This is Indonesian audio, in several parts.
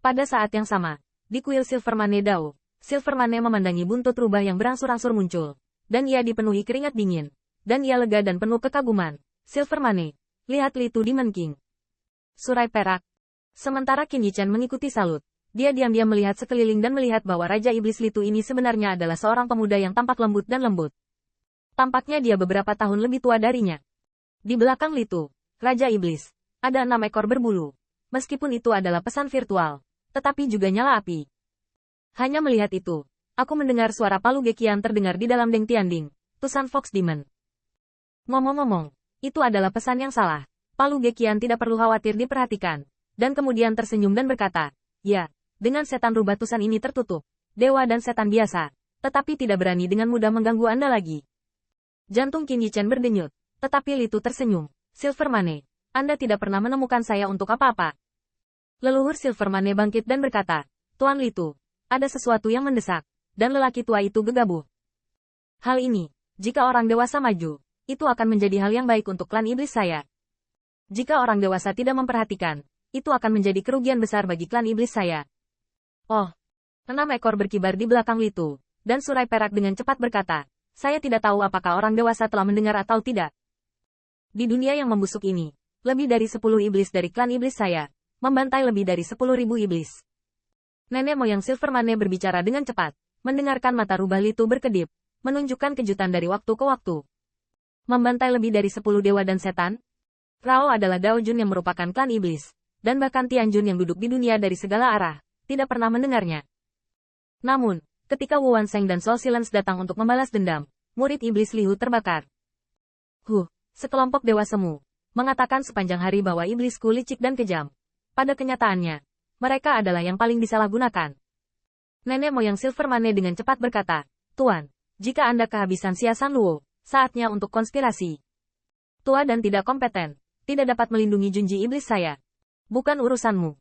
Pada saat yang sama, di kuil Silvermane Dao, Silvermane memandangi buntut rubah yang berangsur-angsur muncul. Dan ia dipenuhi keringat dingin. Dan ia lega dan penuh kekaguman. Silvermane, lihat Litu Demon King. Surai perak. Sementara Qin Yichen mengikuti salut. Dia diam-diam melihat sekeliling dan melihat bahwa Raja Iblis Litu ini sebenarnya adalah seorang pemuda yang tampak lembut dan lembut. Tampaknya dia beberapa tahun lebih tua darinya. Di belakang Litu, Raja Iblis, ada 6 ekor berbulu. Meskipun itu adalah pesan virtual, tetapi juga nyala api. Hanya melihat itu, aku mendengar suara Palu Gekian terdengar di dalam Deng Tianding, Tusan Fox Demon. Ngomong-ngomong, itu adalah pesan yang salah. Palu Gekian tidak perlu khawatir diperhatikan. Dan kemudian tersenyum dan berkata, ya, dengan setan rubah Tusan ini tertutup, dewa dan setan biasa, tetapi tidak berani dengan mudah mengganggu Anda lagi. Jantung Qin Yichen berdenyut, tetapi Litu tersenyum. Silvermane, Anda tidak pernah menemukan saya untuk apa-apa. Leluhur Silvermane bangkit dan berkata, Tuan Litu, ada sesuatu yang mendesak, dan lelaki tua itu gegabah. Hal ini, jika orang dewasa maju, itu akan menjadi hal yang baik untuk klan iblis saya. Jika orang dewasa tidak memperhatikan, itu akan menjadi kerugian besar bagi klan iblis saya. Oh, 6 ekor berkibar di belakang Litu, dan surai perak dengan cepat berkata, saya tidak tahu apakah orang dewasa telah mendengar atau tidak. Di dunia yang membusuk ini, lebih dari 10 iblis dari klan iblis saya, membantai lebih dari 10.000 iblis. Nenek moyang Silvermane berbicara dengan cepat, mendengarkan mata rubah Litu berkedip, menunjukkan kejutan dari waktu ke waktu. Membantai lebih dari 10 dewa dan setan? Rao adalah Dao Jun yang merupakan klan iblis, dan bahkan Tian Jun yang duduk di dunia dari segala arah, tidak pernah mendengarnya. Namun, ketika Wu Wanseng dan Soul Silence datang untuk membalas dendam, murid iblis Lihu terbakar. Sekelompok dewa semu, mengatakan sepanjang hari bahwa iblisku licik dan kejam. Pada kenyataannya, mereka adalah yang paling disalahgunakan. Nenek moyang Silvermane dengan cepat berkata, Tuan, jika Anda kehabisan siasan Luo, saatnya untuk konspirasi. Tua dan tidak kompeten, tidak dapat melindungi junji iblis saya. Bukan urusanmu.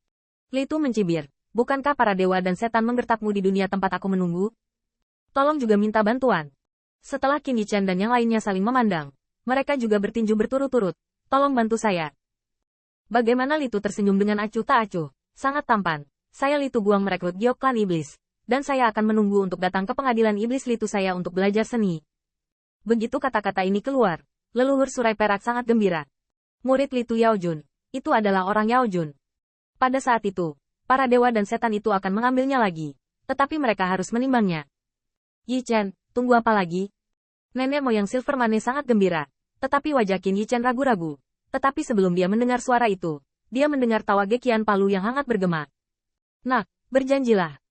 Litu mencibir, bukankah para dewa dan setan menggertakmu di dunia tempat aku menunggu? Tolong juga minta bantuan. Setelah Qin Yichen dan yang lainnya saling memandang, mereka juga bertinju berturut-turut, tolong bantu saya. Bagaimana Litu tersenyum dengan acuh tak acuh. Sangat tampan, saya Litu Guang merekrut giok klan iblis, dan saya akan menunggu untuk datang ke pengadilan iblis Litu saya untuk belajar seni. Begitu kata-kata ini keluar, leluhur surai perak sangat gembira. Murid Litu Yao Jun, itu adalah orang Yao Jun. Pada saat itu, para dewa dan setan itu akan mengambilnya lagi, tetapi mereka harus menimbangnya. Yi Chen, tunggu apa lagi? Nenek moyang Silvermane sangat gembira, tetapi wajah Qin Yichen ragu-ragu. Tetapi sebelum dia mendengar suara itu, dia mendengar tawa Gekian Palu yang hangat bergema. Nak, berjanjilah.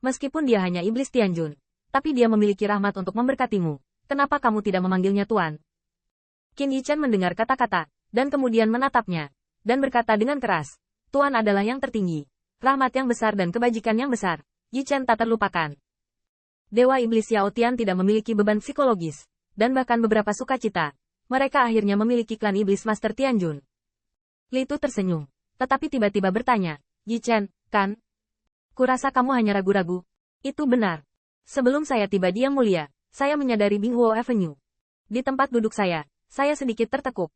Meskipun dia hanya iblis Tianjun, tapi dia memiliki rahmat untuk memberkatimu. Kenapa kamu tidak memanggilnya Tuan? Qin Yichen mendengar kata-kata, dan kemudian menatapnya, dan berkata dengan keras, Tuan adalah yang tertinggi. Rahmat yang besar dan kebajikan yang besar. Yichen tak terlupakan. Dewa Iblis Yao Tian tidak memiliki beban psikologis, dan bahkan beberapa sukacita. Mereka akhirnya memiliki klan iblis Master Tianjun. Litu tersenyum, tetapi tiba-tiba bertanya, Yichen, kan? Kurasa kamu hanya ragu-ragu. Itu benar. Sebelum saya tiba di Yang Mulia, saya menyadari Binghuo Avenue. Di tempat duduk saya sedikit tertekuk.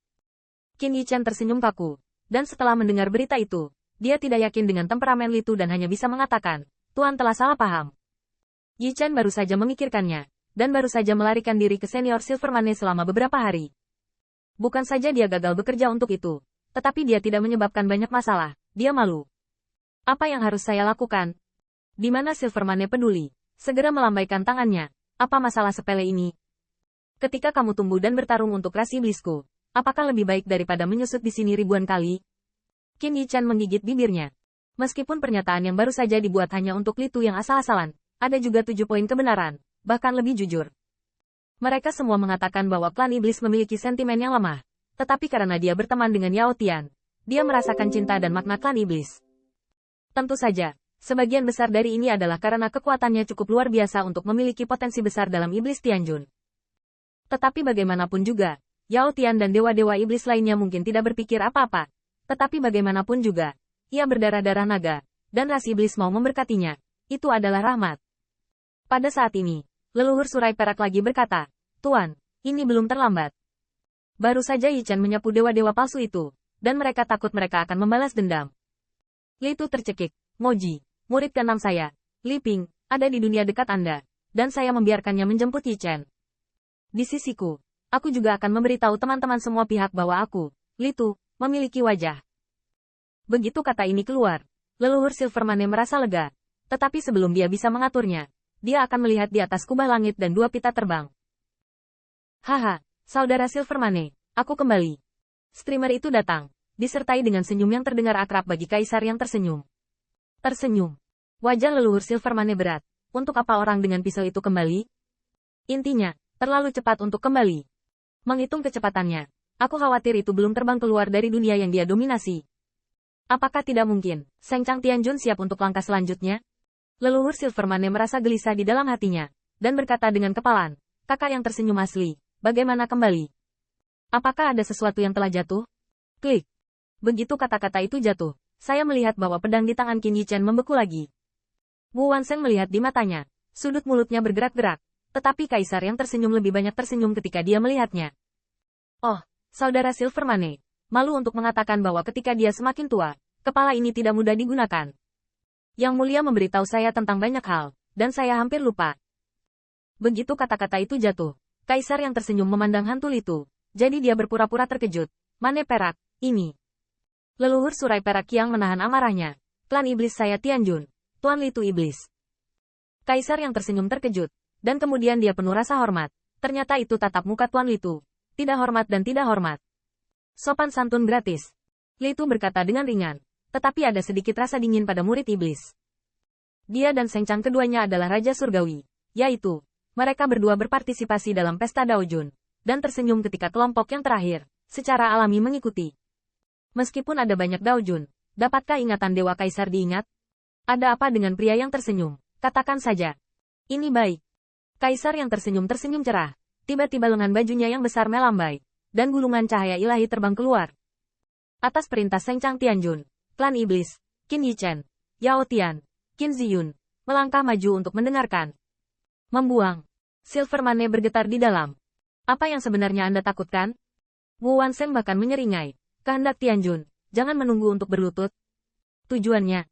Qin Yichen tersenyum kaku, dan setelah mendengar berita itu, dia tidak yakin dengan temperamen Litu dan hanya bisa mengatakan, Tuan telah salah paham. Yichen baru saja memikirkannya, dan baru saja melarikan diri ke senior Silvermane selama beberapa hari. Bukan saja dia gagal bekerja untuk itu, tetapi dia tidak menyebabkan banyak masalah, dia malu. Apa yang harus saya lakukan? Di mana Silvermane peduli? Segera melambaikan tangannya. Apa masalah sepele ini? Ketika kamu tumbuh dan bertarung untuk ras iblisku, apakah lebih baik daripada menyusut di sini ribuan kali? Qin Yichen menggigit bibirnya. Meskipun pernyataan yang baru saja dibuat hanya untuk Litu yang asal-asalan, ada juga 7 poin kebenaran, bahkan lebih jujur. Mereka semua mengatakan bahwa klan iblis memiliki sentimen yang lemah, tetapi karena dia berteman dengan Yao Tian, dia merasakan cinta dan makna klan iblis. Tentu saja, sebagian besar dari ini adalah karena kekuatannya cukup luar biasa untuk memiliki potensi besar dalam iblis Tianjun. Tetapi bagaimanapun juga, Yao Tian dan dewa-dewa iblis lainnya mungkin tidak berpikir apa-apa. Tetapi bagaimanapun juga, ia berdarah-darah naga, dan ras iblis mau memberkatinya. Itu adalah rahmat. Pada saat ini, leluhur surai perak lagi berkata, Tuan, ini belum terlambat. Baru saja Yichen menyapu dewa-dewa palsu itu, dan mereka takut mereka akan membalas dendam. Li Tu tercekik. Moji, murid ke-6 saya, Li Ping, ada di dunia dekat Anda, dan saya membiarkannya menjemput Yi Chen. Di sisiku, aku juga akan memberitahu teman-teman semua pihak bahwa aku, Li Tu, memiliki wajah. Begitu kata ini keluar, leluhur Silvermane merasa lega. Tetapi sebelum dia bisa mengaturnya, dia akan melihat di atas kubah langit dan dua pita terbang. Haha, saudara Silvermane, aku kembali. Streamer itu datang, disertai dengan senyum yang terdengar akrab bagi kaisar yang tersenyum. Tersenyum. Wajah leluhur Silvermane berat. Untuk apa orang dengan pisau itu kembali? Intinya, terlalu cepat untuk kembali. Menghitung kecepatannya, aku khawatir itu belum terbang keluar dari dunia yang dia dominasi. Apakah tidak mungkin, Seng Chang Tianjun siap untuk langkah selanjutnya? Leluhur Silvermane merasa gelisah di dalam hatinya, dan berkata dengan kepalan, kakak yang tersenyum asli, bagaimana kembali? Apakah ada sesuatu yang telah jatuh? Klik. Begitu kata-kata itu jatuh, saya melihat bahwa pedang di tangan Qin Yi Chen membeku lagi. Wu Wansheng melihat di matanya, sudut mulutnya bergerak-gerak, tetapi kaisar yang tersenyum lebih banyak tersenyum ketika dia melihatnya. Oh, saudara Silvermane. Malu untuk mengatakan bahwa ketika dia semakin tua, kepala ini tidak mudah digunakan. Yang mulia memberitahu saya tentang banyak hal, dan saya hampir lupa. Begitu kata-kata itu jatuh, kaisar yang tersenyum memandang hantu itu, jadi dia berpura-pura terkejut. Mane perak, ini. Leluhur Surai Perak yang menahan amarahnya. Klan iblis saya Tianjun, Tuan Li Tu iblis. Kaisar yang tersenyum terkejut, dan kemudian dia penuh rasa hormat. Ternyata itu tatap muka Tuan Li Tu. Tidak hormat dan tidak hormat. Sopan santun gratis. Li Tu berkata dengan ringan, tetapi ada sedikit rasa dingin pada murid iblis. Dia dan Seng Chang keduanya adalah Raja Surgawi, yaitu, mereka berdua berpartisipasi dalam pesta Daojun, dan tersenyum ketika kelompok yang terakhir, secara alami mengikuti. Meskipun ada banyak Daojun, dapatkah ingatan Dewa Kaisar diingat? Ada apa dengan pria yang tersenyum? Katakan saja. Ini baik. Kaisar yang tersenyum cerah, tiba-tiba lengan bajunya yang besar melambai. Dan gulungan cahaya ilahi terbang keluar. Atas perintah Seng Chang Tianjun, klan iblis, Qin Yi Chen, Yao Tian, Qin Ziyun, melangkah maju untuk mendengarkan. Membuang. Silvermane bergetar di dalam. Apa yang sebenarnya Anda takutkan? Wu Wansheng bahkan menyeringai. Kehendak Tianjun, jangan menunggu untuk berlutut. Tujuannya,